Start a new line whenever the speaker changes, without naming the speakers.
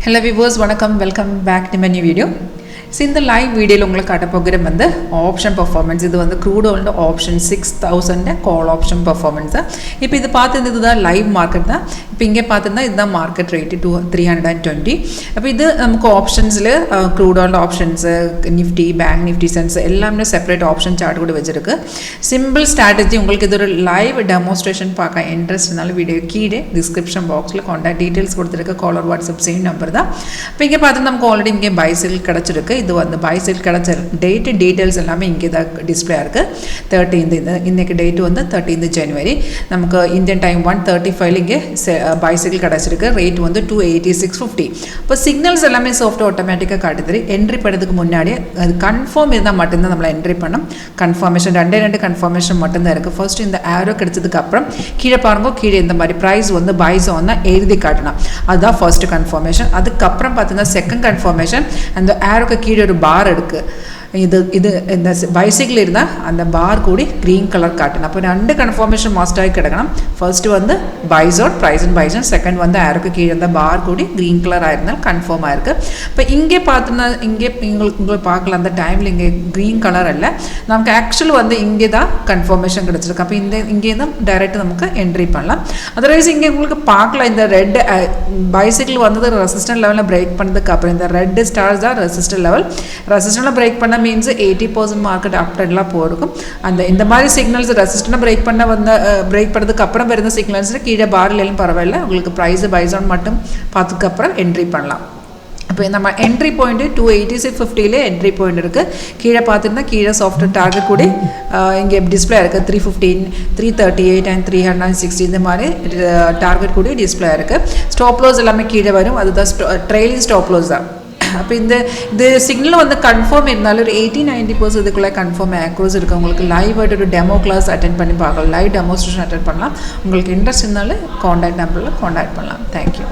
Hello viewers, welcome back to my new video. So in the live video உங்களுக்கு காட்ட போகிறேன் வந்து option performance. இது வந்து crude oil option 6000 call option performance. இப்போ இது பார்த்தது இதுதான் லைவ் மார்க்கெட் தான். இப்போ இங்கே பார்த்தா இதுதான் மார்க்கெட் ரேட் 320. அப்போ இது நமக்கு ஆப்ஷன்ஸ்ல crude oil options, Nifty, bank Nifty sense எல்லாமே செப்பரேட் ஆப்ஷன் சார்ட் கூட வச்சிருக்கு. சிம்பிள் ஸ்ட்ராட்டஜி உங்களுக்கு இது ஒரு லைவ் டெமோன்ஸ்ட்ரேஷன் பார்க்க இன்ட்ரெஸ்ட்னால வீடியோ கீழே டிஸ்கிரிப்ஷன் பாக்ஸில் கான்டாக்ட் டீடைல்ஸ் கொடுத்துருக்கு. காலர் வாட்ஸ்அப் சேம் நம்பர் தான். இப்போ இங்கே பார்த்தா நமக்கு ஆல்ரெடி இங்கே பைசைக்கிள் கிடச்சிருக்கு. இது வந்து பைசைக்கிள் கிடச்ச டேட் டீடைல்ஸ் எல்லாமே இங்கே தான் டிஸ்பிளே இருக்குது. 13 இன்னைக்கு டேட் வந்து 13 ஜனவரி. நமக்கு இந்தியன் டைம் 1:35 இங்கே பைசைக்கிள் கிடச்சிருக்கு. ரேட் வந்து 286.50. இப்போ சிக்னல்ஸ் எல்லாமே சாஃப்ட் ஆட்டோமேட்டிக்காக காட்டுது. என்ட்ரி பண்ணதுக்கு முன்னாடி அது கன்ஃபார்ம் இருந்தால் மட்டும்தான் நம்மளை என்ட்ரி பண்ணோம். கன்ஃபர்மேஷன் ரெண்டு கன்ஃபர்மேஷன் மட்டும்தான் இருக்குது. ஃபர்ஸ்ட் இந்த ஆரோ கிடைச்சதுக்கு அப்புறம் கீழே பாருங்க, கீழே இந்த மாதிரி ப்ரைஸ் வந்து பைஸ் வந்து எழுதி காட்டணும். அதுதான் ஃபர்ஸ்ட் கன்ஃபர்மேஷன். அதுக்கப்புறம் பார்த்தீங்கன்னா செகண்ட் கன்ஃபர்மேஷன் அந்த ஆரோக்கு கீழே ஒரு பார் இருக்குது. இது இந்த பைசைக்கிள் இருந்தால் அந்த பார் கூடி க்ரீன் கலர் காட்டணும். அப்போ ரெண்டு கன்ஃபர்மேஷன் மாஸ்டாகி கிடக்கணும். ஃபர்ஸ்ட் வந்து பைஸ் அவுட், ப்ரைஸ் அண்ட் பைஸ் அண்ட் செகண்ட் வந்து ஆரோக்கு கீழே இருந்த பார் கூடி க்ரீன் கலர் ஆயிருந்தால் கன்ஃபார்ம் ஆயிருக்கு. இப்போ இங்கே பார்த்தோன்னா இங்கே உங்களுக்கு பார்க்கலாம் அந்த டைமில் இங்கே க்ரீன் கலர் இல்லை, நமக்கு ஆக்சுவல் வந்து இங்கே தான் கன்ஃபர்மேஷன் கிடச்சிருக்கு. அப்போ இங்கே தான் டைரெக்ட் நமக்கு என்ட்ரி பண்ணலாம். அதர்வைஸ் இங்கே உங்களுக்கு பார்க்கலாம் இந்த ரெட் பைசைக்கிள் வந்தது ரெசிஸ்டன்ட் லெவலில் பிரேக் பண்ணதுக்கு அப்புறம் இந்த ரெட் ஸ்டார்ஸ் தான் ரெசிஸ்டன்ட் லெவல். ரெசிஸ்டன்ட்டில் பிரேக் பண்ண மீன்ஸ் 80% மார்க்கெட் அப்டெல்லாம் போயிருக்கும். அந்த இந்த மாதிரி சிக்னல்ஸ் ரெசிஸ்டன்ட் பிரேக் பண்ணதுக்கு அப்புறம் வருந்த சிக்னல்ஸ் கீழே பாரில் எல்லாம் பரவாயில்ல, உங்களுக்கு ப்ரைஸ் பைஸ் ஆன் மட்டும் பார்த்ததுக்கப்புறம் என்ட்ரி பண்ணலாம். இப்போ நம்ம என்ட்ரி பாயிண்ட்டு 286.50 என்ட்ரி பாயிண்ட் இருக்குது. கீழே பார்த்துருந்தா கீழே சாஃப்ட்வேர் டார்கெட் கூட இங்கே டிஸ்பிளே இருக்குது. 315, 338 அண்ட் 360 இந்த மாதிரி டார்கெட் கூட டிஸ்பிளே இருக்குது. ஸ்டாப் லாஸ் எல்லாமே கீழே வரும். அதுதான் ட்ரெயிலிங் ஸ்டாப் லாஸ் தான். அப்போ இந்த சிக்னல் வந்து கன்ஃபார்ம் இருந்தாலும் ஒரு 80-90% இதுக்குள்ளே கன்ஃபார்ம் ஆக்ரோஸ் இருக்குது. உங்களுக்கு லைவ் ஒரு டெமோ கிளாஸ் அட்டென்ட் பண்ணி பார்க்கலாம், லைவ் டெமோன்ஸ்ட்ரேஷன் அட்டென்ட் பண்ணலாம். உங்களுக்கு இன்ட்ரெஸ்ட் இருந்தாலும் காண்டாக்ட் நம்பரில் காண்டாக்ட் பண்ணலாம். தேங்க்யூ.